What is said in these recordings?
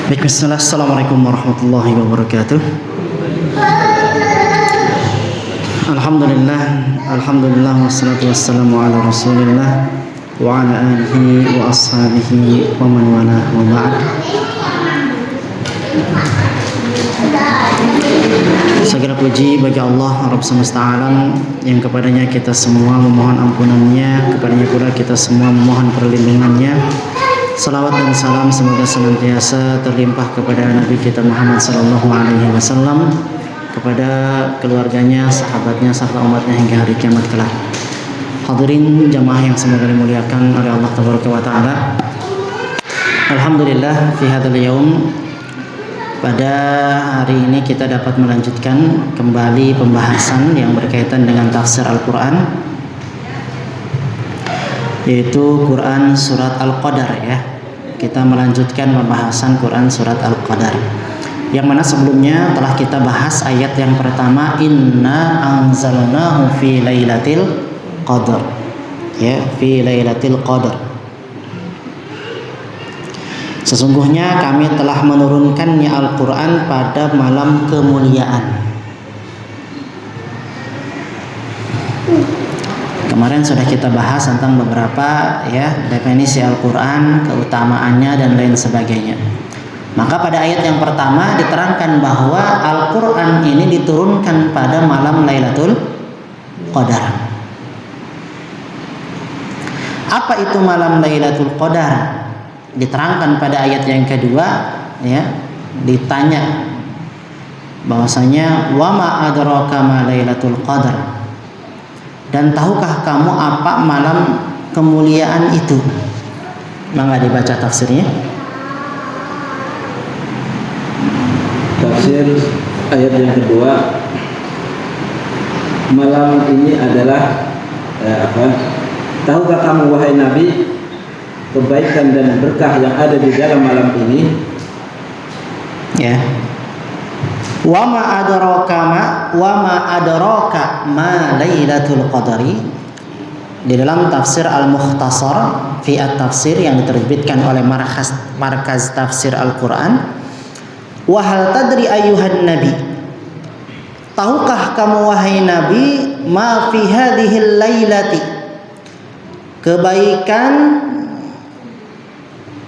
Baik, bismillah. Assalamualaikum warahmatullahi wabarakatuh. Alhamdulillah wassalatu wassalamu ala rasulillah wa ala alihi wa ashabihi wa man wala wa ba'd. Segala puji bagi Allah Rabb semesta alam yang kepadanya kita semua memohon ampunannya, kepadanya pula kita semua memohon perlindungannya. Salawat dan salam semoga senantiasa terlimpah kepada Nabi kita Muhammad sallallahu alaihi wasallam, kepada keluarganya, sahabatnya, serta umatnya hingga hari kiamat kelak. Hadirin jamaah yang semoga dimuliakan oleh Allah tabaraka wa taala. Alhamdulillah fi hadzal yaum, pada hari ini kita dapat melanjutkan kembali pembahasan yang berkaitan dengan tafsir Al-Qur'an, yaitu Quran surat Al-Qadar ya. Kita melanjutkan pembahasan Quran surat Al-Qadar, yang mana sebelumnya telah kita bahas ayat yang pertama, inna anzalnahu fi lailatul qadar ya, fi lailatul qadar. Sesungguhnya kami telah menurunkannya Al-Quran pada malam kemuliaan. Kemarin sudah kita bahas tentang beberapa ya definisi Al-Quran, keutamaannya dan lain sebagainya. Maka pada ayat yang pertama diterangkan bahwa Al-Quran ini diturunkan pada malam Lailatul Qadar. Apa itu malam Lailatul Qadar? Diterangkan pada ayat yang kedua ya, ditanya bahwasanya wa ma adraka ma Lailatul Qadar, dan tahukah kamu apa malam kemuliaan itu? Mangga dibaca tafsirnya. Tafsir ayat yang kedua, malam ini adalah tahukah kamu wahai Nabi kebaikan dan berkah yang ada di dalam malam ini? Ya. Wa ma adraka ma Lailatul Qadari, di dalam tafsir Al-Mukhtasar fi at-Tafsir yang diterbitkan oleh Markaz Tafsir Al-Quran, wa hal tadri ayyuhan nabi, tahukah kamu wahai nabi, ma fi hadhil lailati, kebaikan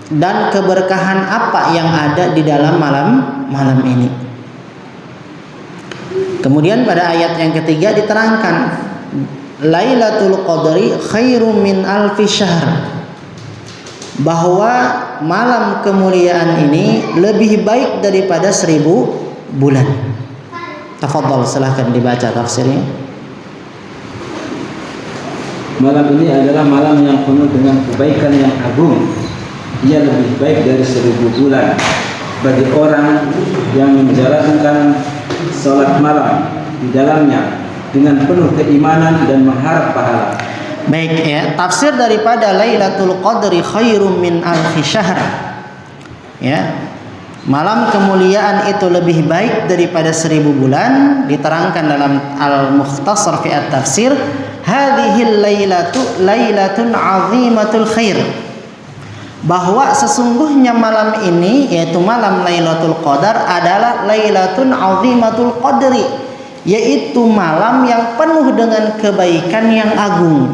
dan keberkahan apa yang ada di dalam malam ini. Kemudian pada ayat yang ketiga diterangkan Lailatul Qadri khairum min alfi syahr, bahwa malam kemuliaan ini lebih baik daripada 1000 bulan. Tafadhal, silahkan dibaca tafsirnya. Malam ini adalah malam yang penuh dengan kebaikan yang agung. Ia lebih baik dari 1000 bulan bagi orang yang menjalankan salat malam di dalamnya dengan penuh keimanan dan mengharap pahala. Baik ya, tafsir daripada Lailatul Qadri khairum min alfi syahr ya, malam kemuliaan itu lebih baik daripada 1000 bulan, diterangkan dalam Al-Mukhtasar fi at-Tafsir, hadhil lailatu lailatun azimatul khair, bahwa sesungguhnya malam ini, yaitu malam Lailatul Qadar, adalah Lailatun Azimatul Qadri, yaitu malam yang penuh dengan kebaikan yang agung.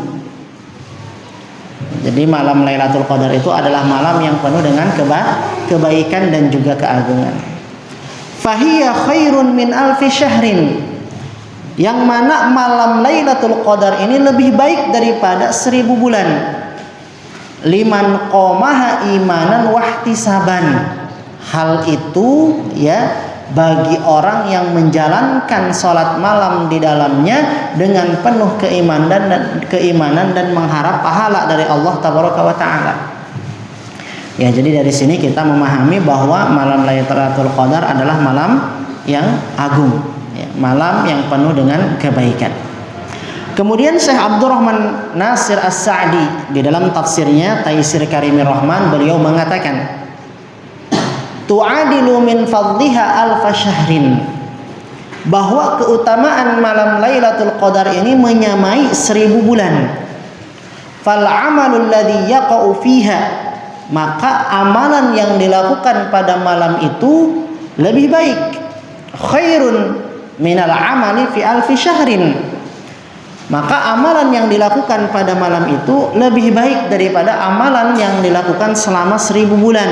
Jadi malam Lailatul Qadar itu adalah malam yang penuh dengan kebaikan dan juga keagungan. Fahiya khairun min alfi syahrin, yang mana malam Lailatul Qadar ini lebih baik daripada 1000 bulan. Liman qomaha imanan wahtisaban, hal itu ya bagi orang yang menjalankan sholat malam di dalamnya dengan penuh keimanan dan mengharap pahala dari Allah tabaraka wa taala. Ya, jadi dari sini kita memahami bahwa malam Lailatul Qadar adalah malam yang agung ya, malam yang penuh dengan kebaikan. Kemudian Syekh Abdurrahman Nasir As-Sa'di di dalam tafsirnya Taisir Karimir Rahman, beliau mengatakan tu'adilu min fadliha alfa syahrin, bahwa keutamaan malam Lailatul Qadar ini menyamai 1000 bulan. Fal amalul ladzi yaqa'u fiha, maka amalan yang dilakukan pada malam itu lebih baik. Khairun minal amali fi alfi syahrin. Maka amalan yang dilakukan pada malam itu lebih baik daripada amalan yang dilakukan selama 1000 bulan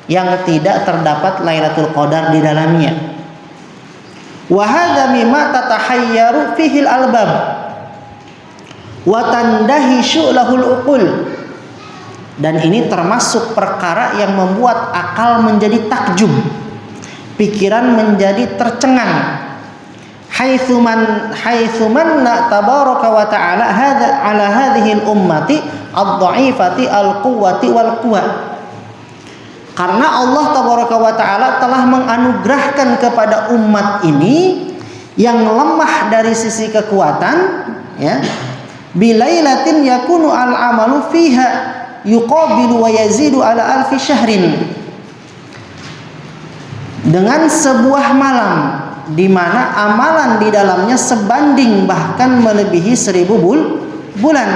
yang tidak terdapat Lailatul Qadar di dalamnya. Wa hadza mimma tatahayyaru fihi al-albab wa tandahishu lahul uqul. Dan ini termasuk perkara yang membuat akal menjadi takjub, pikiran menjadi tercengang. Haitsuman tabaraka wa ta'ala hadza ala hadhihi al-ummati ad-dha'ifati al-quwwati wal quwwa. Karena Allah tabaraka wa ta'ala telah menganugerahkan kepada umat ini yang lemah dari sisi kekuatan, ya, bilailatin yakunu al-amalu fiha yuqabilu wa yazidu ala alfi syahrin, dengan sebuah malam di mana amalan di dalamnya sebanding bahkan melebihi 1000 bulan.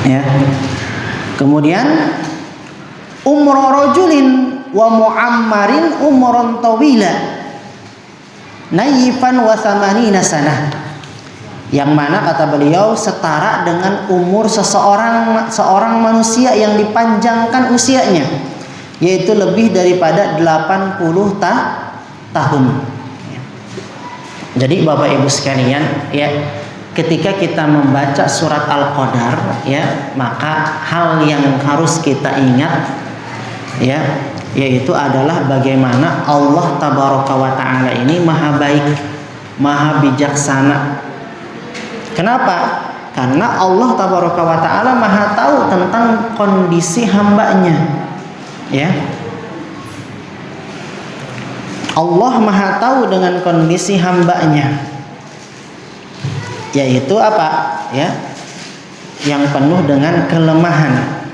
Ya. Kemudian umrah rajulin wa muammarin umran tawila nayifan wa thamanina sanah, yang mana kata beliau setara dengan umur seorang manusia yang dipanjangkan usianya, yaitu lebih daripada 80 tahun. Jadi Bapak Ibu sekalian, ya, ketika kita membaca surat Al-Qadar, ya, maka hal yang harus kita ingat, ya, yaitu adalah bagaimana Allah tabaraka wa ta'ala ini maha baik, maha bijaksana. Kenapa? Karena Allah tabaraka wa ta'ala maha tahu tentang kondisi hambanya, ya. Allah maha tahu dengan kondisi hambanya, yaitu apa? Ya, yang penuh dengan kelemahan.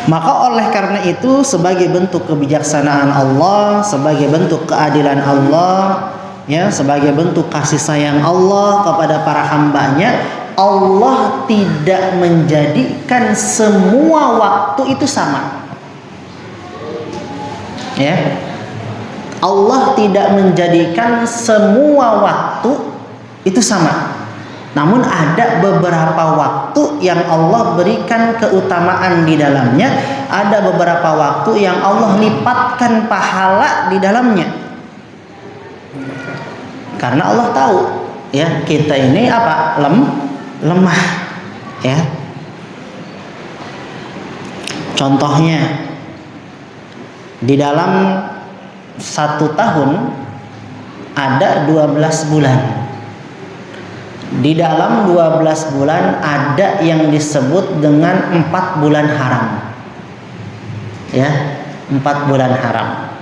Maka oleh karena itu, sebagai bentuk kebijaksanaan Allah, sebagai bentuk keadilan Allah, ya, sebagai bentuk kasih sayang Allah kepada para hambanya, Allah tidak menjadikan semua waktu itu sama. Ya, Allah tidak menjadikan semua waktu itu sama. Namun ada beberapa waktu yang Allah berikan keutamaan di dalamnya, ada beberapa waktu yang Allah lipatkan pahala di dalamnya. Karena Allah tahu, ya, kita ini apa? Lemah, ya. Contohnya, di dalam 1 tahun ada 12 bulan. Di dalam 12 bulan ada yang disebut dengan 4 bulan haram. Ya, 4 bulan haram.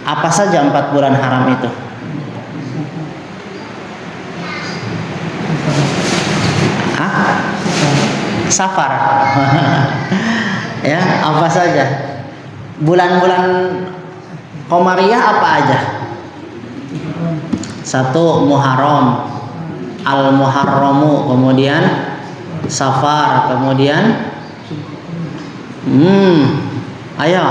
Apa saja 4 bulan haram itu? Safar. Ya, apa saja? Bulan-bulan Qamariyah apa aja? 1 Muharram, Al-Muharramu, kemudian Safar, kemudian ayo.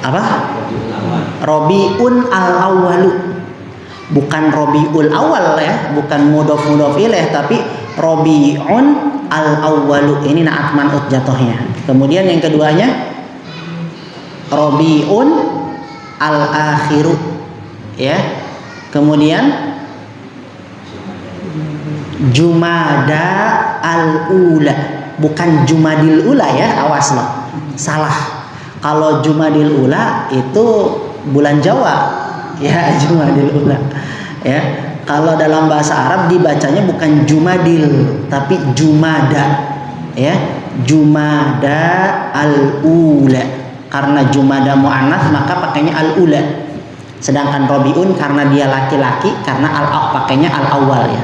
Apa? Rabiul Awwalu. Bukan Rabiul Awal, ya, bukan mudhof ilaih, tapi Rabiul Awwalu. Ini naat man'ut jatuhnya. Kemudian yang keduanya Rabiul Akhiru, ya. Kemudian Jumada Al-Ula, bukan Jumadil Ula, ya, awas loh, salah. Kalau Jumadil Ula itu bulan Jawa, ya, Jumadil Ula, ya. Kalau dalam bahasa Arab dibacanya bukan Jumadil tapi Jumada, ya, Jumada Al-Ula. Karena Jumada muannats maka pakainya Al-Ula. Sedangkan Rabiun karena dia laki-laki, karena pakainya Al-Awwal, ya.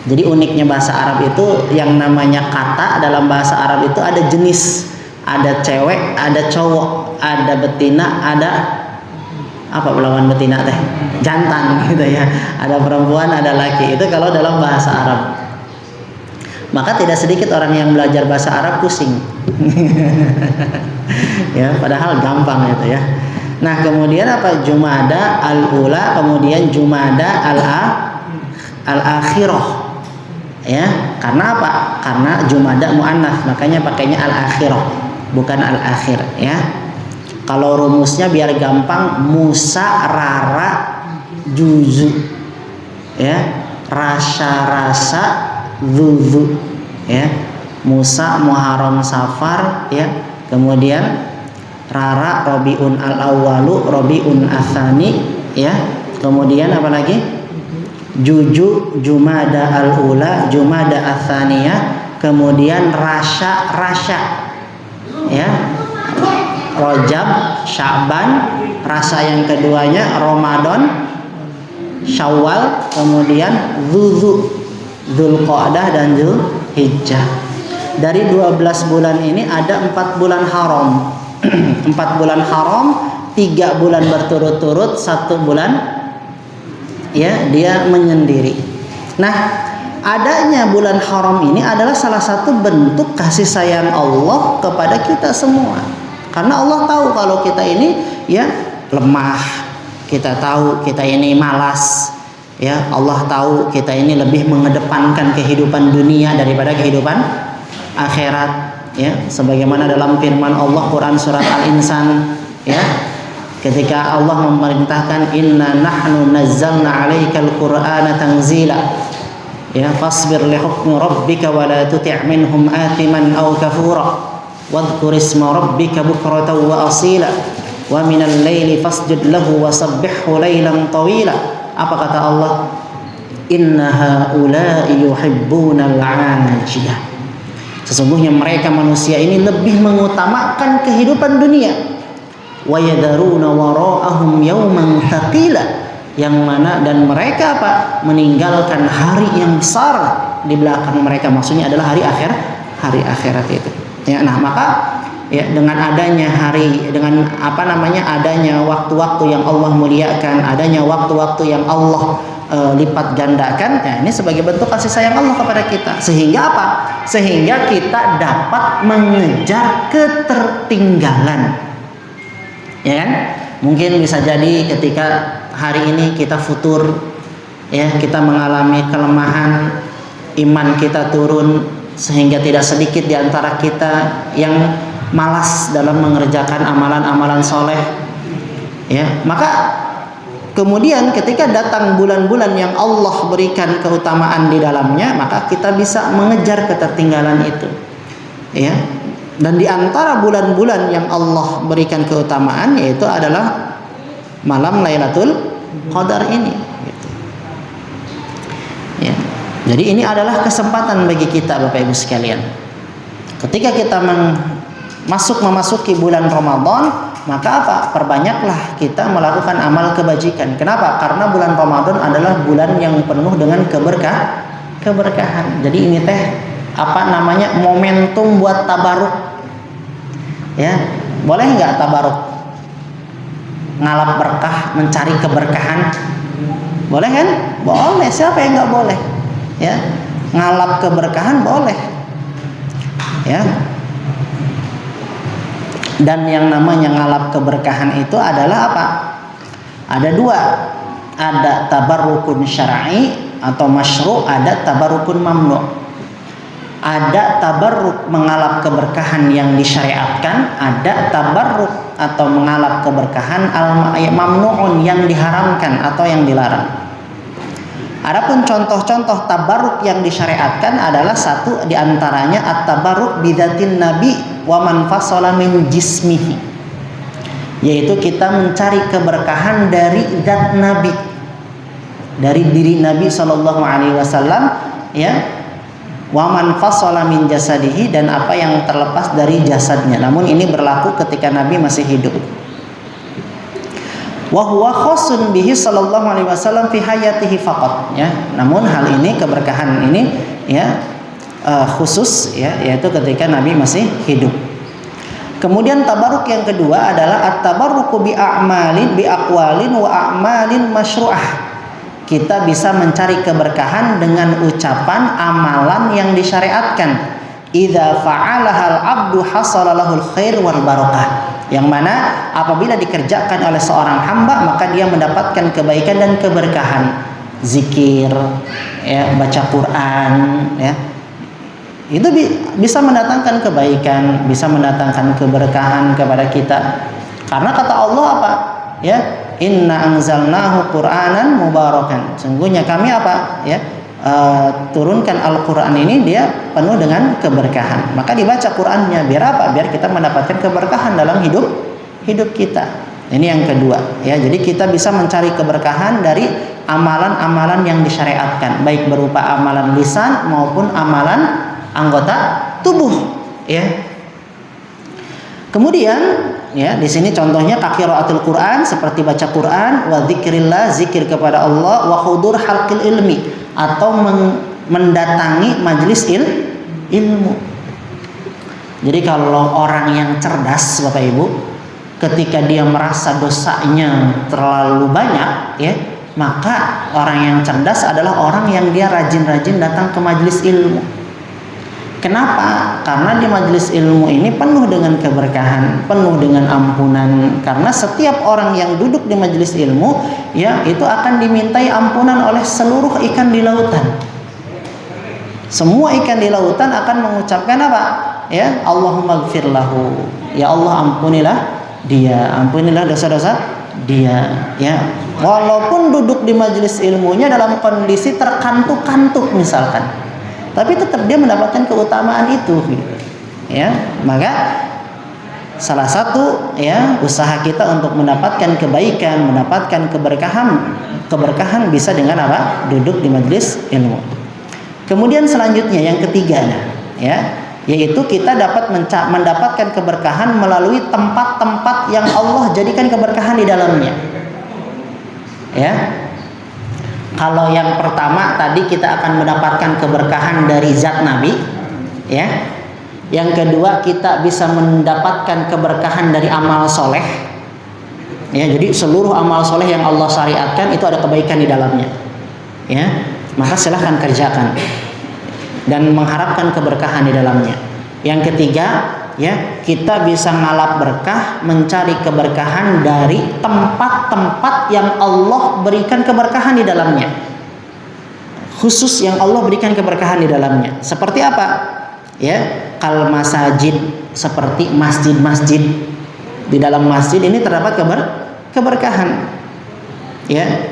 Jadi uniknya bahasa Arab itu yang namanya kata dalam bahasa Arab itu ada jenis ada cewek, ada cowok, ada betina, ada apa lawan betina teh? Jantan gitu ya. Ada perempuan, ada laki. Itu kalau dalam bahasa Arab. Maka tidak sedikit orang yang belajar bahasa Arab pusing. Ya, padahal gampang itu ya. Nah, kemudian apa? Jumada al-ula, kemudian Jumada al-akhirah. Ya, karena apa? Karena Jumada muannats, makanya pakainya al-akhirah, bukan al-akhir ya. Kalau rumusnya biar gampang, Musa, Rara, Juzu. Ya, rasa-rasa, Zuzu. Ya. Musa, Muharram, Safar ya. Kemudian Rara, Robiun al-awwalu, Robiun atsani ya. Kemudian apa lagi? Juju, Jumada al-ula, Jumada ats-tsaniyah, kemudian Rasya ya. Rajab, Sya'ban, rasa yang keduanya Ramadan, Syawal, kemudian Dzulqa'dah dan Dzulhijjah. Dari 12 bulan ini ada 4 bulan haram. 4 bulan haram, 3 bulan berturut-turut, 1 bulan ya dia menyendiri. Nah, adanya bulan haram ini adalah salah satu bentuk kasih sayang Allah kepada kita semua. Karena Allah tahu kalau kita ini ya lemah, kita tahu kita ini malas, ya Allah tahu kita ini lebih mengedepankan kehidupan dunia daripada kehidupan akhirat, ya sebagaimana dalam firman Allah Quran surat Al-Insan, ya ketika Allah memerintahkan inna nahnu nazzalna 'alaikal qur'ana tanzila, ya fasbir li hukmi rabbika wa la tuti' minhum athiman aw kafura wadhkur isma rabbika bukratan wa asila wa minal laili fasjud lahu wa sabbihhu lailan tawila. Apa kata Allah? Inna haula'i yuhibbunal 'ajilah. Sesungguhnya mereka manusia ini lebih mengutamakan kehidupan dunia. Wa yadaruna wara'ahum yawman thaqila, yang mana dan mereka apa? Meninggalkan hari yang besar di belakang mereka. Maksudnya adalah hari akhirat itu. Ya, nah maka ya dengan adanya adanya waktu-waktu yang Allah muliakan, adanya waktu-waktu yang Allah lipat gandakan, ya ini sebagai bentuk kasih sayang Allah kepada kita. Sehingga apa? Sehingga kita dapat mengejar ketertinggalan. Ya kan? Mungkin bisa jadi ketika hari ini kita futur, ya kita mengalami kelemahan, iman kita turun, sehingga tidak sedikit di antara kita yang malas dalam mengerjakan amalan-amalan soleh, ya maka kemudian ketika datang bulan-bulan yang Allah berikan keutamaan di dalamnya, maka kita bisa mengejar ketertinggalan itu, ya. Dan di antara bulan-bulan yang Allah berikan keutamaan yaitu adalah malam Lailatul Qadar ini, gitu. Ya. Jadi ini adalah kesempatan bagi kita Bapak Ibu sekalian. Ketika kita memasuki bulan Ramadan, maka apa? Perbanyaklah kita melakukan amal kebajikan. Kenapa? Karena bulan Ramadan adalah bulan yang penuh dengan keberkahan. Jadi ini momentum buat tabaruk. Ya, boleh nggak tabaruk? Ngalap berkah, mencari keberkahan. Boleh kan? Boleh. Siapa yang nggak boleh? Ya, ngalap keberkahan boleh. Ya. Dan yang namanya ngalap keberkahan itu adalah apa? Ada dua. Ada tabarrukun syar'i atau masyru', ada tabarrukun mamnu'. Ada tabarruk mengalap keberkahan yang disyariatkan, ada tabarruk atau mengalap keberkahan al-mamnu'un yang diharamkan atau yang dilarang. Adapun contoh-contoh tabarruk yang disyariatkan adalah satu diantaranya at-tabarruk bidzatin nabi wa man fasala min jismihi, yaitu kita mencari keberkahan dari zat nabi, dari diri Nabi sallallahu alaihi wasallam, ya, wa man fasala min jasadihi, dan apa yang terlepas dari jasadnya. Namun ini berlaku ketika Nabi masih hidup. Wa huwa khasun bihi sallallahu alaihi wasallam fi hayatihi faqat, ya. Namun hal ini, keberkahan ini, ya, khusus, ya, yaitu ketika Nabi masih hidup. Kemudian tabarruk yang kedua adalah at-tabarruku bi aqwalin wa a'malin masyru'ah. Kita bisa mencari keberkahan dengan ucapan amalan yang disyariatkan. Idza fa'alahal 'abdu hasala lahul khair wal barakah. Yang mana apabila dikerjakan oleh seorang hamba maka dia mendapatkan kebaikan dan keberkahan. Zikir, ya, baca Quran, ya. Itu bisa mendatangkan kebaikan, bisa mendatangkan keberkahan kepada kita. Karena kata Allah apa? Ya, inna anzalnahu Qur'anan mubarakan. Sungguhnya kami apa? Ya, turunkan Al-Qur'an ini dia penuh dengan keberkahan. Maka dibaca Qur'annya biar apa? Biar kita mendapatkan keberkahan dalam hidup kita. Ini yang kedua, ya. Jadi kita bisa mencari keberkahan dari amalan-amalan yang disyariatkan, baik berupa amalan lisan maupun amalan anggota tubuh, ya. Kemudian, ya, di sini contohnya qiraatul Quran seperti baca Quran, wa dzikrillah, zikir kepada Allah, wa hudur halqil ilmi atau mendatangi majelis ilmu. Jadi kalau orang yang cerdas, Bapak Ibu, ketika dia merasa dosanya terlalu banyak, ya, maka orang yang cerdas adalah orang yang dia rajin-rajin datang ke majelis ilmu. Kenapa? Karena di majelis ilmu ini penuh dengan keberkahan, penuh dengan ampunan. Karena setiap orang yang duduk di majelis ilmu, ya, itu akan dimintai ampunan oleh seluruh ikan di lautan. Semua ikan di lautan akan mengucapkan apa? Ya, Allahumma gfir lahu. Ya Allah, ampunilah dia, ampunilah dosa-dosa dia, ya. Walaupun duduk di majelis ilmunya dalam kondisi terkantuk-kantuk misalkan, tapi tetap dia mendapatkan keutamaan itu, gitu. Ya, maka salah satu, ya, usaha kita untuk mendapatkan kebaikan, mendapatkan keberkahan bisa dengan apa? Duduk di majelis ilmu. Kemudian selanjutnya yang ketiga, ya, yaitu kita dapat mendapatkan keberkahan melalui tempat-tempat yang Allah jadikan keberkahan di dalamnya. Ya. Kalau yang pertama tadi kita akan mendapatkan keberkahan dari zat Nabi, ya. Yang kedua kita bisa mendapatkan keberkahan dari amal soleh, ya. Jadi seluruh amal soleh yang Allah syariatkan itu ada kebaikan di dalamnya, ya. Maka silahkan kerjakan dan mengharapkan keberkahan di dalamnya. Yang ketiga, ya, kita bisa ngalap berkah, mencari keberkahan dari tempat-tempat yang Allah berikan keberkahan di dalamnya. Khusus yang Allah berikan keberkahan di dalamnya. Seperti apa? Ya, kal masajid, seperti masjid-masjid. Di dalam masjid ini terdapat keberkahan. Ya.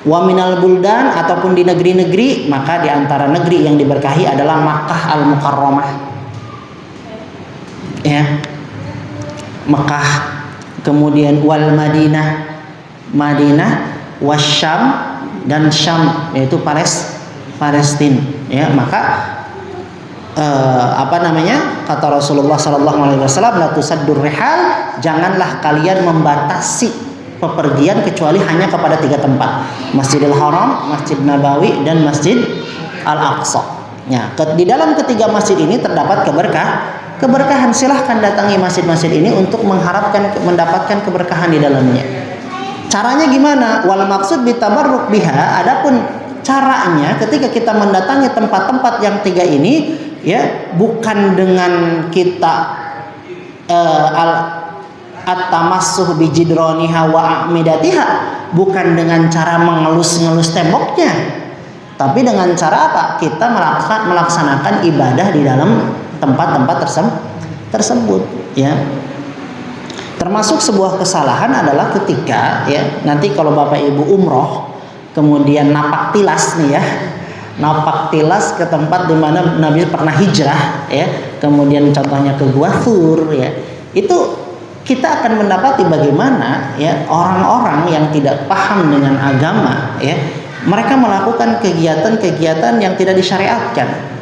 Wa minal buldan, ataupun di negeri-negeri, maka di antara negeri yang diberkahi adalah Makkah al-Mukarramah. Ya, Mekah, kemudian wal Madinah, wasyam, dan Syam, yaitu Palestina. Ya, maka kata Rasulullah SAW, la tusaddur rihal, janganlah kalian membatasi pepergian kecuali hanya kepada 3 tempat: Masjidil Haram, Masjid Nabawi, dan Masjid Al-Aqsa. Ya, di dalam ketiga masjid ini terdapat keberkahan. Silahkan datangi masjid-masjid ini untuk mendapatkan keberkahan di dalamnya. Caranya gimana? Wal maksud bitabarruk biha. Adapun caranya ketika kita mendatangi tempat-tempat yang 3 ini, ya, bukan dengan kita at-tamassuh bijidroniha wa a'midatiha, bukan dengan cara mengelus-ngelus temboknya, tapi dengan cara apa? Kita melaksanakan ibadah di dalam tempat-tempat tersebut, ya. Termasuk sebuah kesalahan adalah ketika, ya, nanti kalau Bapak Ibu umroh kemudian napak tilas nih, ya, napak tilas ke tempat di mana Nabi pernah hijrah, ya, kemudian contohnya ke Gua Thur, ya, itu kita akan mendapati bagaimana, ya, orang-orang yang tidak paham dengan agama, ya, mereka melakukan kegiatan-kegiatan yang tidak disyariatkan.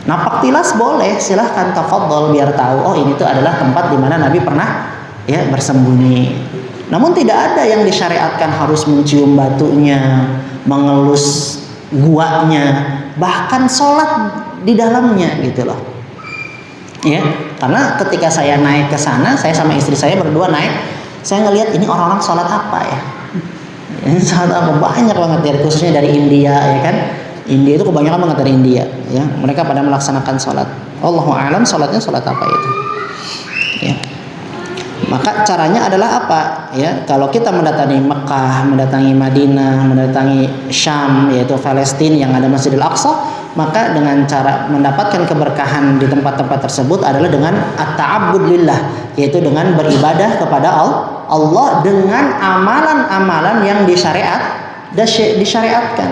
Napak tilas boleh, silahkan tafadhol biar tahu, oh ini tuh adalah tempat di mana Nabi pernah, ya, bersembunyi. Namun tidak ada yang disyariatkan harus mencium batunya, mengelus guanya, bahkan sholat di dalamnya, gitu loh. Ya, karena ketika saya naik ke sana, saya sama istri saya berdua naik, saya ngelihat ini orang-orang sholat apa ya? Ini sholat apa? Banyak banget dari khususnya dari India, ya kan? India itu kebanyakan banget dari India, ya. Mereka pada melaksanakan sholat. Allahu a'lam sholatnya sholat apa itu? Ya. Maka caranya adalah apa? Ya, kalau kita mendatangi Mekah, mendatangi Madinah, mendatangi Syam, yaitu Palestina yang ada Masjidil Aqsa, maka dengan cara mendapatkan keberkahan di tempat-tempat tersebut adalah dengan at-ta'abbud lillah, yaitu dengan beribadah kepada Allah dengan amalan-amalan yang disyariatkan,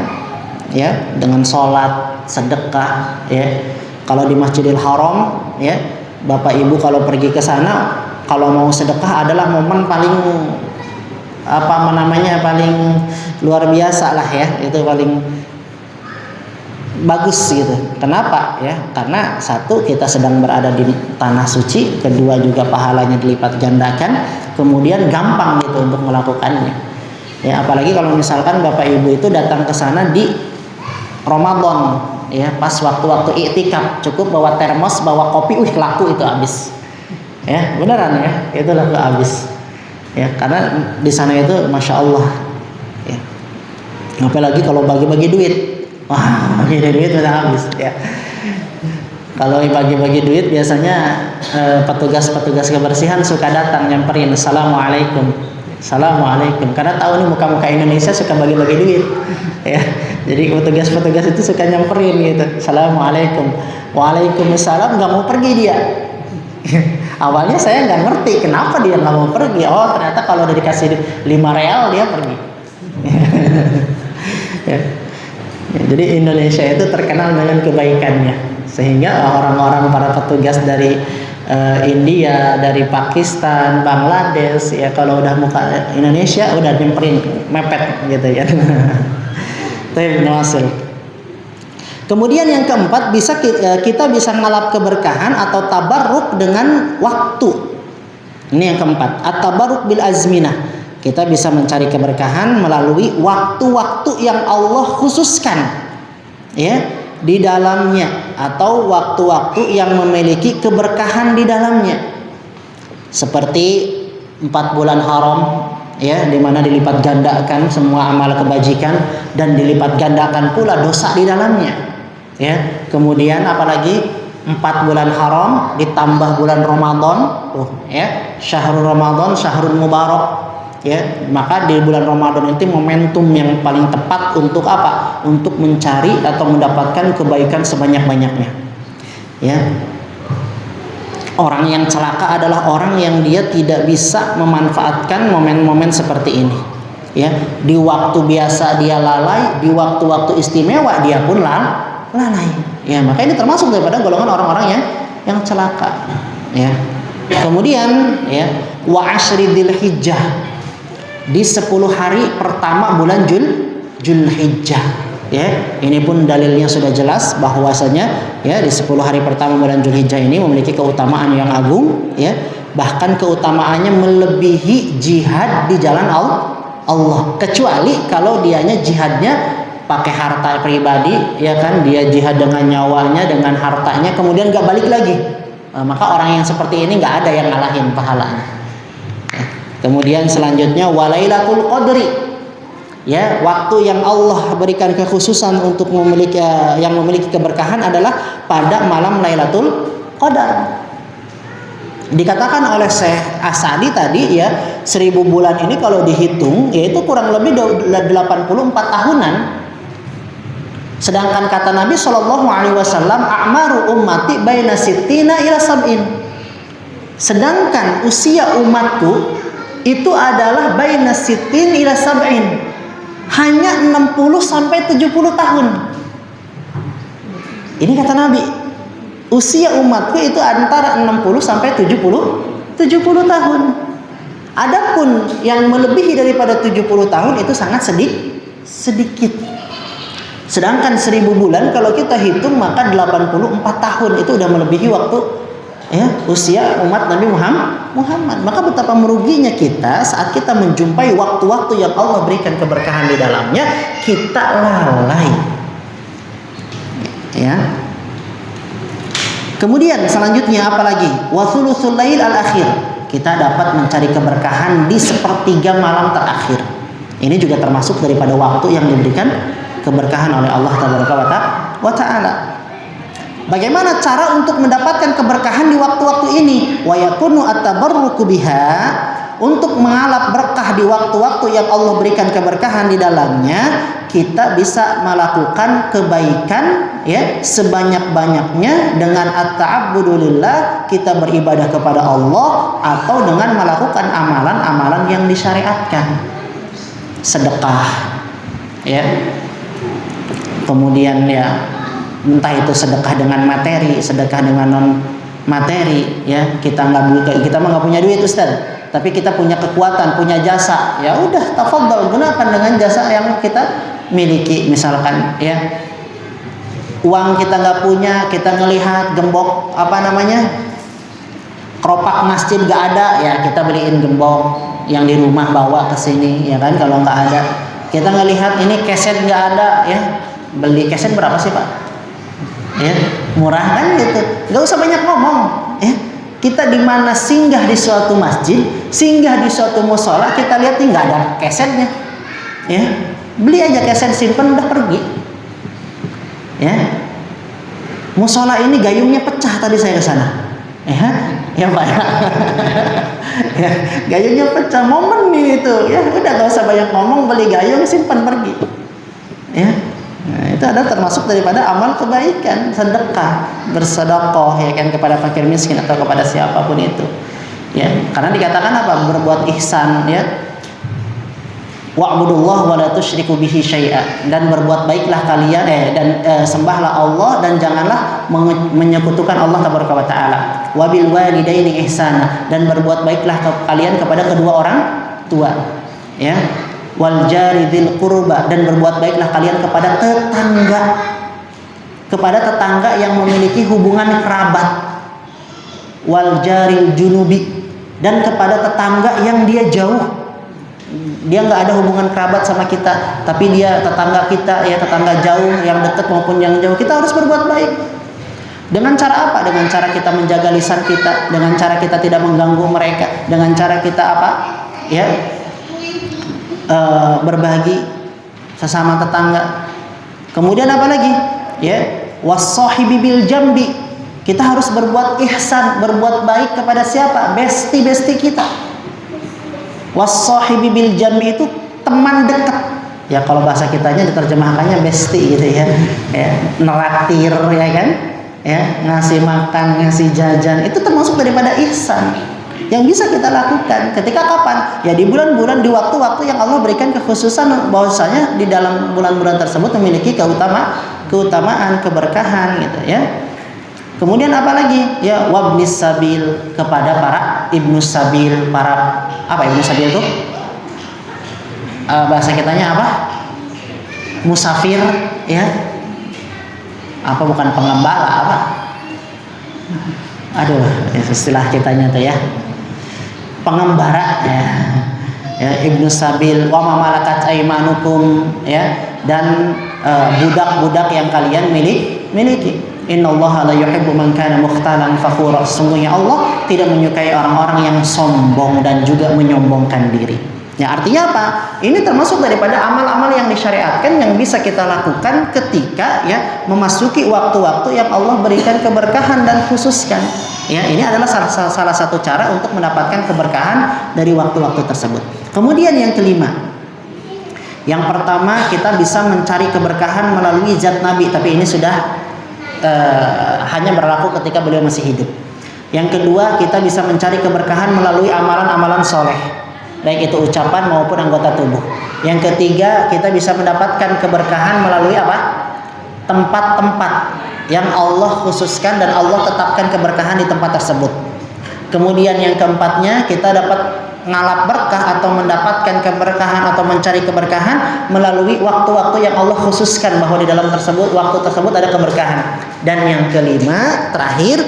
ya, dengan sholat, sedekah, ya. Kalau di Masjidil Haram, ya, Bapak Ibu kalau pergi ke sana, kalau mau sedekah adalah momen paling paling luar biasa lah, ya, itu paling bagus gitu. Kenapa? Ya, karena satu, kita sedang berada di tanah suci, kedua juga pahalanya dilipat gandakan, kemudian gampang gitu untuk melakukannya. Ya, apalagi kalau misalkan Bapak Ibu itu datang ke sana di Ramadan, ya, pas waktu-waktu iktikaf, cukup bawa termos, bawa kopi, laku itu habis. Ya, beneran ya, itu laku habis. Ya, karena di sana itu Masya Allah. Ya. Apalagi kalau bagi-bagi duit. Wah, bagi duit udah habis, ya. Kalau bagi-bagi duit biasanya petugas-petugas kebersihan suka datang nyamperin, Assalamualaikum, Assalamualaikum. Karena tahu nih muka-muka Indonesia suka bagi-bagi duit, ya. Jadi petugas-petugas itu suka nyamperin gitu, Assalamualaikum, Waalaikumsalam. Nggak mau pergi dia. Awalnya saya nggak ngerti kenapa dia nggak mau pergi. Oh, ternyata kalau udah dikasih 5 real dia pergi. Ya. Ya, jadi Indonesia itu terkenal dengan kebaikannya, sehingga orang-orang para petugas dari India, dari Pakistan, Bangladesh, ya kalau udah muka Indonesia udah nyemperin, mepet gitu ya. Kemudian yang keempat, kita bisa ngalap keberkahan atau tabarruk dengan waktu. Ini yang keempat, at-tabarruk bil azminah. Kita bisa mencari keberkahan melalui waktu-waktu yang Allah khususkan, ya, di dalamnya, atau waktu-waktu yang memiliki keberkahan di dalamnya. Seperti 4 bulan haram, ya, di mana dilipat gandakan semua amal kebajikan dan dilipat gandakan pula dosa di dalamnya. Ya, kemudian apalagi 4 bulan haram ditambah bulan Ramadan, ya, syahrul Ramadan, syahrul mubarak. Ya, maka di bulan Ramadan itu momentum yang paling tepat untuk apa? Untuk mencari atau mendapatkan kebaikan sebanyak-banyaknya. Ya. Orang yang celaka adalah orang yang dia tidak bisa memanfaatkan momen-momen seperti ini. Ya, di waktu biasa dia lalai, di waktu-waktu istimewa dia pun lalai. Ya, maka ini termasuk daripada golongan orang-orang yang celaka. Ya. Kemudian, ya, wa asyri dzulhijjah, di 10 hari pertama bulan Dzulhijjah, ya. Ini pun dalilnya sudah jelas bahwasanya, ya, di 10 hari pertama bulan Dzulhijjah ini memiliki keutamaan yang agung, ya. Bahkan keutamaannya melebihi jihad di jalan Allah, kecuali kalau dianya jihadnya pakai harta pribadi, ya kan, dia jihad dengan nyawanya, dengan hartanya, kemudian gak balik lagi. Maka orang yang seperti ini gak ada yang ngalahin pahalanya. Kemudian selanjutnya walailatul qadri, ya, waktu yang Allah berikan kekhususan untuk memiliki keberkahan adalah pada malam Lailatul Qadar. Dikatakan oleh Syekh Asadi tadi, ya, 1000 bulan ini kalau dihitung yaitu kurang lebih 84 tahunan. Sedangkan kata Nabi SAW, a'maru ummati baina sittina ila sab'in. Sedangkan usia umatku itu adalah baina sittin ila sab'in, hanya 60 sampai 70 tahun. Ini kata Nabi, usia umatku itu antara 60 sampai 70 tahun. Adapun yang melebihi daripada 70 tahun itu sangat sedikit. Sedangkan 1000 bulan kalau kita hitung maka 84 tahun itu udah melebihi waktu, ya, usia umat Nabi Muhammad. Maka betapa meruginya kita saat kita menjumpai waktu-waktu yang Allah berikan keberkahan di dalamnya, kita lalai. Ya. Kemudian selanjutnya apa lagi? Wa thuluthul lail al-akhir. Kita dapat mencari keberkahan di sepertiga malam terakhir. Ini juga termasuk daripada waktu yang diberikan keberkahan oleh Allah Taala. Bagaimana cara untuk mendapatkan keberkahan di waktu-waktu ini? Wa yakunu at-tabarruku biha, untuk mengalap berkah di waktu-waktu yang Allah berikan keberkahan di dalamnya, kita bisa melakukan kebaikan ya sebanyak-banyaknya dengan at-ta'abbudu lillah, kita beribadah kepada Allah, atau dengan melakukan amalan-amalan yang disyariatkan. Sedekah ya. Kemudian ya, entah itu sedekah dengan materi, sedekah dengan non materi ya. Kita mah nggak punya duit Ustaz, tapi kita punya kekuatan, punya jasa, ya udah tafadhol, gunakan dengan jasa yang kita miliki. Misalkan ya, uang kita nggak punya, kita ngelihat gembok keropak masjid nggak ada, ya kita beliin gembok yang di rumah, bawa ke sini ya kan. Kalau nggak ada, kita ngelihat ini keset nggak ada, ya beli keset berapa sih Pak? Ya murah kan gitu, nggak usah banyak ngomong ya. Kita di mana singgah di suatu masjid, singgah di suatu musola, kita lihat nggak ada kesetnya, ya beli aja keset, simpen, udah pergi. Ya, musola ini gayungnya pecah tadi saya ke sana, ya Pak. Ya, gayungnya pecah, momen nih itu, ya udah nggak usah banyak ngomong, beli gayung, simpen, pergi. Ya. Nah, itu adalah termasuk daripada amal kebaikan, sedekah, bersedekah ya kan, kepada fakir miskin atau kepada siapapun itu. Ya, karena dikatakan apa? Berbuat ihsan ya. Wa'budullah wa la tusyriku bihi syai'a, dan berbuat baiklah kalian sembahlah Allah dan janganlah menyekutukan Allah taala. Wa bil walidaini ihsana, dan berbuat baiklah kalian kepada kedua orang tua. Ya. Wal jari dzil qurba, dan berbuat baiklah kalian kepada tetangga yang memiliki hubungan kerabat. Wal jaril junubi, dan kepada tetangga yang dia jauh, dia nggak ada hubungan kerabat sama kita, tapi dia tetangga kita, ya tetangga jauh, yang dekat maupun yang jauh, kita harus berbuat baik. Dengan cara apa? Dengan cara kita menjaga lisan kita, dengan cara kita tidak mengganggu mereka, dengan cara kita apa? Ya, berbagi sesama tetangga. Kemudian apa lagi? Ya, was-sahibi bil jambi. Kita harus berbuat ihsan, berbuat baik kepada siapa? Besti kita. Was-sahibi bil jambi itu teman dekat. Ya kalau bahasa kitanya diterjemahkannya besti gitu ya. Ya, neraktir ya kan? Ya, ngasih makan, ngasih jajan, itu termasuk daripada ihsan yang bisa kita lakukan. Ketika kapan? Ya di bulan-bulan, di waktu-waktu yang Allah berikan kekhususan, bahwasanya di dalam bulan-bulan tersebut memiliki keutamaan, keberkahan gitu ya. Kemudian apa lagi? Ya wabnis sabil, kepada para ibnu sabil, para apa ibnu sabil itu? Bahasa kitanya apa? Musafir ya. Apa bukan pengembala apa? Aduh, istilah kitanya tuh ya. Pengembara ya, ibnu sabil, wa ma malakat aimanukum ya, dan budak-budak yang kalian miliki. Innallaha la yuhibbu man kana mukhtalan fakhura. Sesungguhnya Allah tidak menyukai orang-orang yang sombong dan juga menyombongkan diri. Ya artinya apa? Ini termasuk daripada amal-amal yang disyariatkan yang bisa kita lakukan ketika ya memasuki waktu-waktu yang Allah berikan keberkahan dan khususkan. Ya, ini adalah salah satu cara untuk mendapatkan keberkahan dari waktu-waktu tersebut. Kemudian yang kelima, yang pertama kita bisa mencari keberkahan melalui zat Nabi, tapi ini sudah hanya berlaku ketika beliau masih hidup. Yang kedua, kita bisa mencari keberkahan melalui amalan-amalan soleh, baik itu ucapan maupun anggota tubuh. Yang ketiga, kita bisa mendapatkan keberkahan melalui apa? Tempat-tempat yang Allah khususkan dan Allah tetapkan keberkahan di tempat tersebut. Kemudian yang keempatnya, kita dapat ngalap berkah atau mendapatkan keberkahan atau mencari keberkahan melalui waktu-waktu yang Allah khususkan bahwa di dalam waktu tersebut ada keberkahan. Dan yang kelima, terakhir,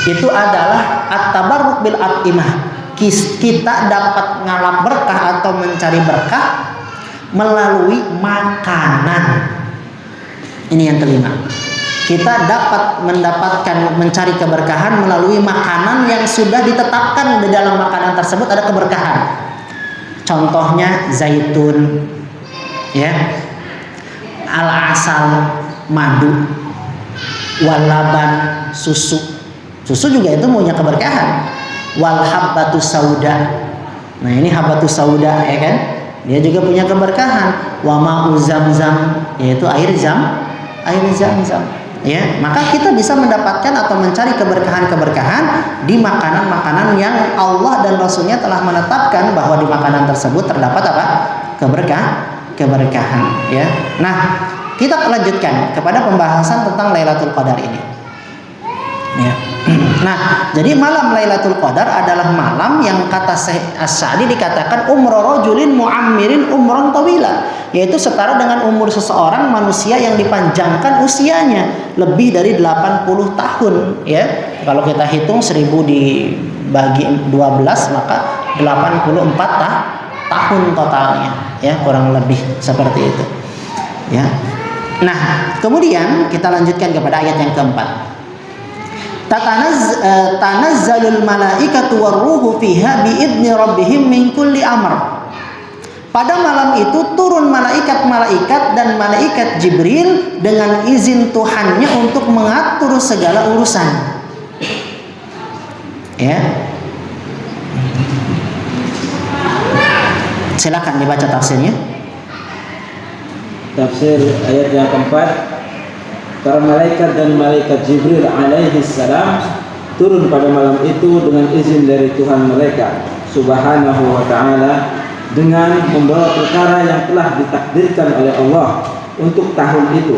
itu adalah at-tabarruk bil at'imah. Kita dapat ngalap berkah atau mencari berkah melalui makanan. Ini yang kelima. kita dapat mencari keberkahan melalui makanan yang sudah ditetapkan di dalam makanan tersebut ada keberkahan. Contohnya zaitun, ya, al-asal, madu, walaban, susu. Susu juga itu punya keberkahan. Wal habbatus sauda. Nah, ini habbatus sauda, ya kan? Dia juga punya keberkahan. Wa ma'u zamzam, yaitu air zam-zam. Ya, maka kita bisa mendapatkan atau mencari keberkahan-keberkahan di makanan-makanan yang Allah dan Rasulnya telah menetapkan bahwa di makanan tersebut terdapat apa? Keberkahan, ya. Nah, kita lanjutkan kepada pembahasan tentang Lailatul Qadar ini. Ya. Nah, jadi malam Lailatul Qadar adalah malam yang kata Syekh As-Sa'di dikatakan umru rajulin mu'ammirin umran tawila, yaitu setara dengan umur seseorang manusia yang dipanjangkan usianya lebih dari 80 tahun, ya. Kalau kita hitung 1000 dibagi 12 maka 84 tahun totalnya, ya, kurang lebih seperti itu. Ya. Nah, kemudian kita lanjutkan kepada ayat yang keempat. Tanazzalul malaikatu warruhu fiha biidzni rabbihim min kulli amr. Pada malam itu turun malaikat-malaikat dan malaikat Jibril dengan izin Tuhannya untuk mengatur segala urusan. Ya. Silakan dibaca tafsirnya. Tafsir ayat yang keempat. Para malaikat dan malaikat Jibril alaihi salam turun pada malam itu dengan izin dari Tuhan mereka subhanahu wa ta'ala dengan membawa perkara yang telah ditakdirkan oleh Allah untuk tahun itu,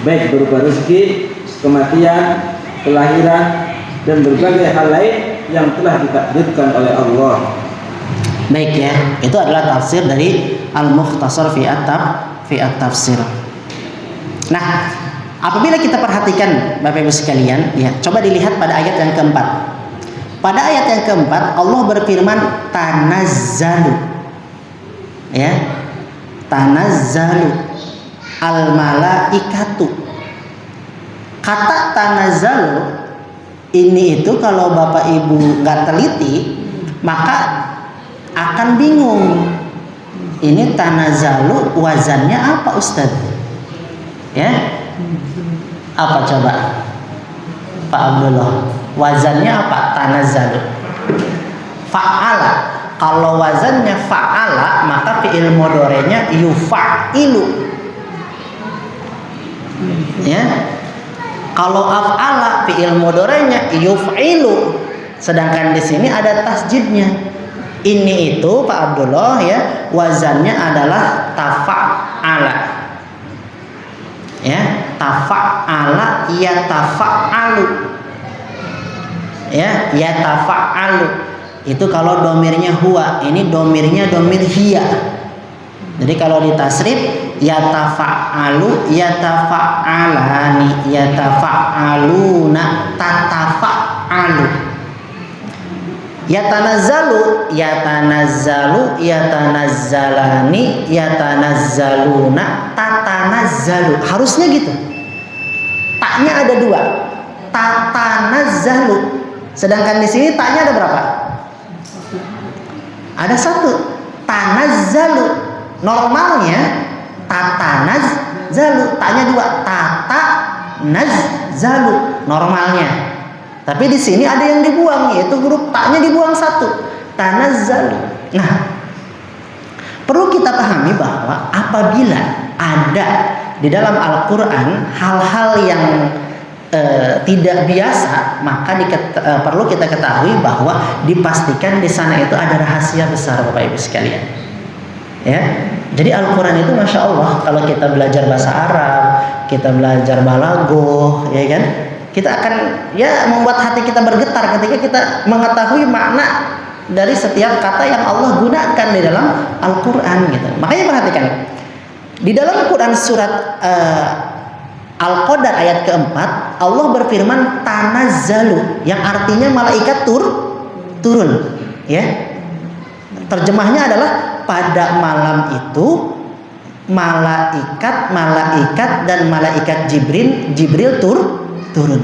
baik berupa rezeki, kematian, kelahiran, dan berbagai hal lain yang telah ditakdirkan oleh Allah. Baik, ya, itu adalah tafsir dari Al-Mukhtasar fi at-Tafsir. Nah, apabila kita perhatikan Bapak Ibu sekalian, ya, coba dilihat pada ayat yang keempat. Pada ayat yang keempat Allah berfirman tanazzalu, ya, tanazzalu al malaikatu. Kata tanazzalu ini itu kalau Bapak Ibu nggak teliti maka akan bingung. Ini tanazzalu wazannya apa, Ustaz? Ya, apa coba Pak Abdullah, wazannya apa tanazzalu? Fa'ala. Kalau wazannya fa'ala maka fi'il mudhari'nya yufa'ilu, ya. Kalau af'ala fi'il mudhari'nya yuf'ilu, sedangkan di sini ada tasjidnya. Ini itu Pak Abdullah, ya, wazannya adalah tafa'ala, ya, tafa'ala yatafa'alu, ya, yatafa'alu itu kalau domirnya huwa, ini domirnya domir hiya. Jadi kalau ditasrif yatafa'alu yatafa'alani yatafa'aluna tatafa'alu. Yatanazzalu yatanazzalu yatanazzalani yatanazzaluna tatanazzalu, harusnya gitu. Taknya ada dua, tatanazzalu. Sedangkan di sini taknya ada berapa? Ada satu, tanazzalu. Normalnya tatanazzalu, taknya dua, tatanazzalu normalnya. Tapi di sini ada yang dibuang, yaitu huruf taknya dibuang satu, tanazzalu. Nah, perlu kita pahami bahwa apabila ada di dalam Al-Quran hal-hal yang tidak biasa, maka perlu kita ketahui bahwa dipastikan di sana itu ada rahasia besar, Bapak Ibu sekalian. Ya, jadi Al-Quran itu masya Allah, kalau kita belajar bahasa Arab, kita belajar balaghah, ya kan, kita akan, ya, membuat hati kita bergetar ketika kita mengetahui makna dari setiap kata yang Allah gunakan di dalam Al-Quran, gitu. Makanya perhatikan di dalam Quran surat Al-Qadar ayat keempat Allah berfirman tanazzalu, yang artinya malaikat turun, ya. Terjemahnya adalah pada malam itu malaikat dan malaikat Jibril turun.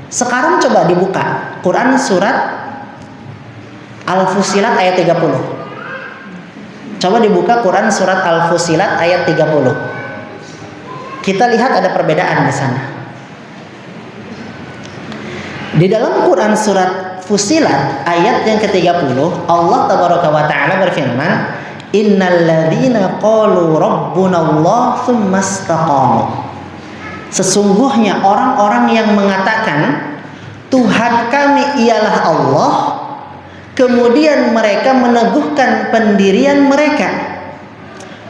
Sekarang coba dibuka Quran surat Al-Fussilat ayat 30. Coba dibuka Quran surat Al-Fussilat ayat 30. Kita lihat ada perbedaan di sana. Di dalam Quran surat Fussilat ayat yang ke-30, Allah tabaraka wa taala berfirman, "Innalladzina qalu rabbunallah tsumma istaqamu." Sesungguhnya orang-orang yang mengatakan Tuhan kami ialah Allah, kemudian mereka meneguhkan pendirian mereka,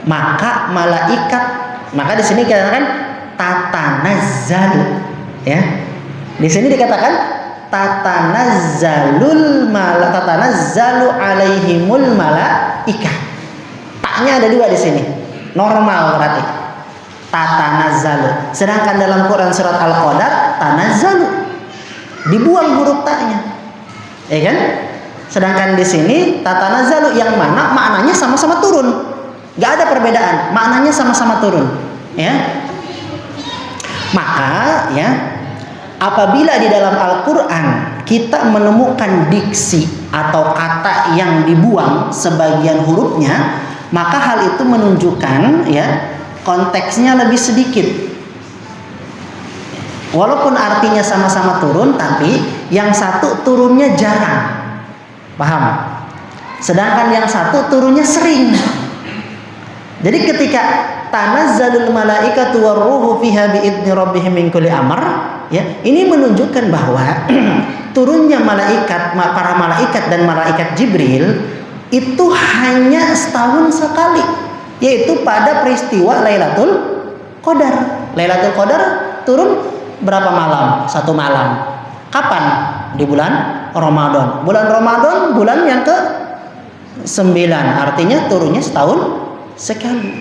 maka di sini dikatakan tatanazzalu, ya. Di sini dikatakan tatanazzalu alaihimul malaikah. Taknya ada 2 di sini. Normal berarti. Tatanazzalu. Sedangkan dalam Quran surat Al-Qadar tanazzalu. Dibuang huruf taknya. Ya kan? Sedangkan di sini tatanazzalu yang mana maknanya sama-sama turun. Gak ada perbedaan, maknanya sama-sama turun, ya. Maka ya, apabila di dalam Al-Quran kita menemukan diksi atau kata yang dibuang sebagian hurufnya, maka hal itu menunjukkan ya konteksnya lebih sedikit. Walaupun artinya sama-sama turun, tapi yang satu turunnya jarang. Paham? Sedangkan yang satu turunnya sering. Jadi ketika tanazzalul malaikatu warruhu fiha biidzni rabbihim min kulli amr, ya, ini menunjukkan bahwa turunnya para malaikat dan malaikat Jibril itu hanya setahun sekali, yaitu pada peristiwa Lailatul Qadar. Lailatul Qadar turun berapa malam? 1 malam. Kapan? Di bulan Ramadan. Bulan Ramadan bulan yang ke-9, artinya turunnya setahun sekali.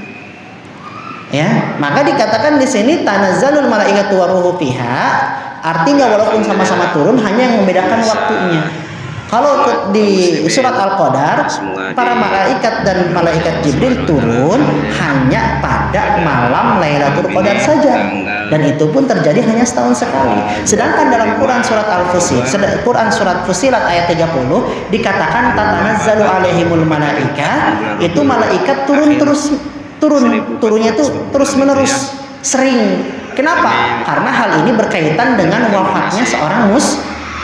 Ya, maka dikatakan di sini tanazzalul malaikatu warruhu fiha, artinya walaupun sama-sama turun, hanya yang membedakan waktunya. Kalau di surat Al-Qadar, para malaikat dan malaikat Jibril turun hanya pada malam Lailatul Qadar saja, dan itu pun terjadi hanya setahun sekali. Sedangkan dalam Quran surat Quran surat Fussilat ayat 30 dikatakan tatanazzalu alaihimul malaikah, itu malaikat turunnya itu terus menerus, sering. Kenapa? Karena hal ini berkaitan dengan wafatnya seorang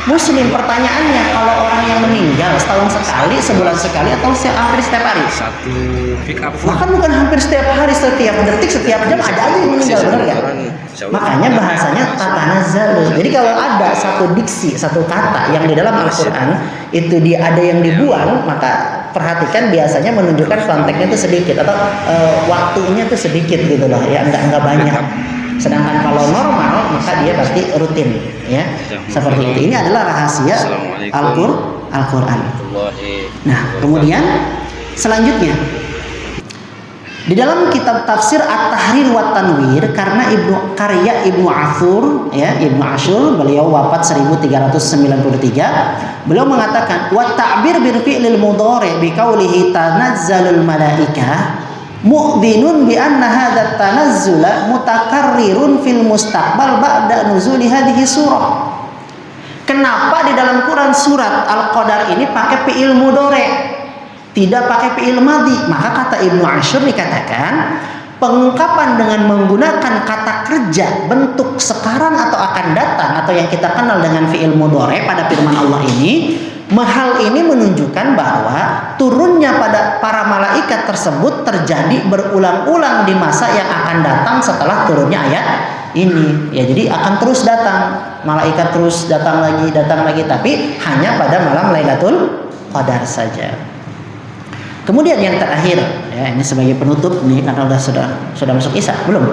Muslim. Pertanyaannya, kalau orang yang meninggal setahun sekali, sebulan sekali, atau hampir setiap hari? Bahkan bukan hampir setiap hari, setiap detik, setiap jam ada aja yang meninggal, benar gak? Makanya bahasanya tatanazzalu. Jadi kalau ada satu diksi, satu kata yang di dalam Al-Quran itu ada yang dibuang, maka perhatikan biasanya menunjukkan konteksnya itu sedikit, atau waktunya itu sedikit gitu loh, ya, enggak banyak. Sedangkan kalau normal maka dia pasti rutin, ya, seperti itu. Ini adalah rahasia Al-Quran. Nah, kemudian selanjutnya di dalam kitab tafsir At-Tahrir wa Tanwir, karena Ibnu Ashur, ya, Ibnu Ashur, beliau wafat 1393, beliau mengatakan wa ta'bir bil fi'lil mudhari bi qawlihi tanazzalul malaikah mu'dhinun bi anna hadha tanazzula mutakarrirun fil mustaqbal ba'da nuzuli hadhihi surah. Kenapa di dalam Quran surat Al-Qadar ini pakai fi'il mudhari, tidak pakai fi'il madhi? Maka kata Ibnu Ashur dikatakan pengungkapan dengan menggunakan kata kerja bentuk sekarang atau akan datang, atau yang kita kenal dengan fi'il mudhari pada firman Allah ini, hal ini menunjukkan bahwa turunnya pada para malaikat tersebut terjadi berulang-ulang di masa yang akan datang setelah turunnya ayat ini. Ya, jadi akan terus datang, malaikat terus datang lagi, tapi hanya pada malam Lailatul Qadar saja. Kemudian yang terakhir, ya, ini sebagai penutup nih, karena sudah masuk Isya belum?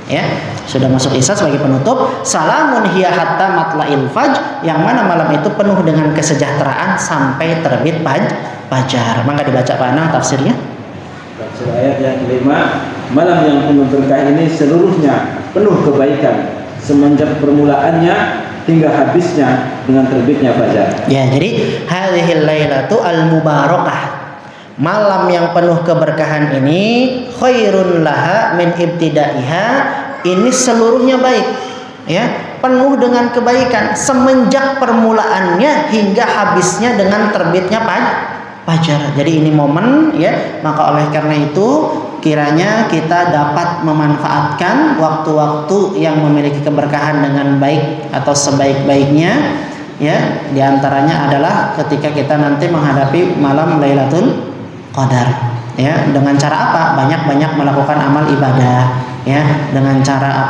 Ya, sudah masuk Isya sebagai penutup. Salamun hiya hatta matla'il fajr, yang mana malam itu penuh dengan kesejahteraan sampai terbit fajar. Maka dibaca Pak Anang tafsirnya. Tafsir ayat yang kelima, malam yang penuh berkah ini seluruhnya penuh kebaikan semenjak permulaannya hingga habisnya dengan terbitnya fajar. Ya, jadi hadhil lailatu al-mubarakah. malam yang penuh keberkahan ini khairun laha min ibtidaiha, ini seluruhnya baik, ya, penuh dengan kebaikan semenjak permulaannya hingga habisnya dengan terbitnya fajar. Jadi ini momen, ya, maka oleh karena itu kiranya kita dapat memanfaatkan waktu-waktu yang memiliki keberkahan dengan baik atau sebaik-baiknya, ya. Di antaranya adalah ketika kita nanti menghadapi malam Lailatul Qadar, ya. Dengan cara apa? Banyak-banyak melakukan amal ibadah, ya, dengan cara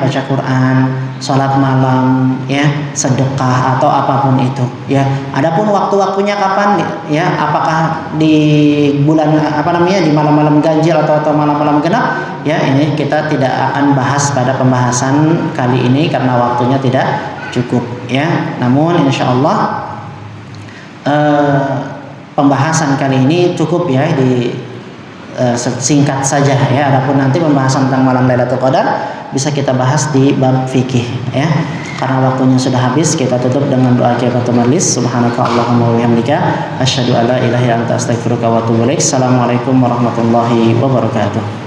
baca Quran, sholat malam, ya, sedekah atau apapun itu, ya. Adapun waktu-waktunya kapan, ya, apakah di bulan di malam-malam ganjil atau malam-malam genap, ya, ini kita tidak akan bahas pada pembahasan kali ini karena waktunya tidak cukup, ya. Namun insyaallah pembahasan kali ini cukup, ya, singkat saja, ya. Adapun nanti pembahasan tentang malam Lailatul Qadar bisa kita bahas di bab fikih, ya. Karena waktunya sudah habis, kita tutup dengan doa kifaratul majlis. Subhanakallahumma wa bihamdika asyhadu an la ilaha illa anta astaghfiruka wa atubu ilaik. Assalamualaikum warahmatullahi wabarakatuh.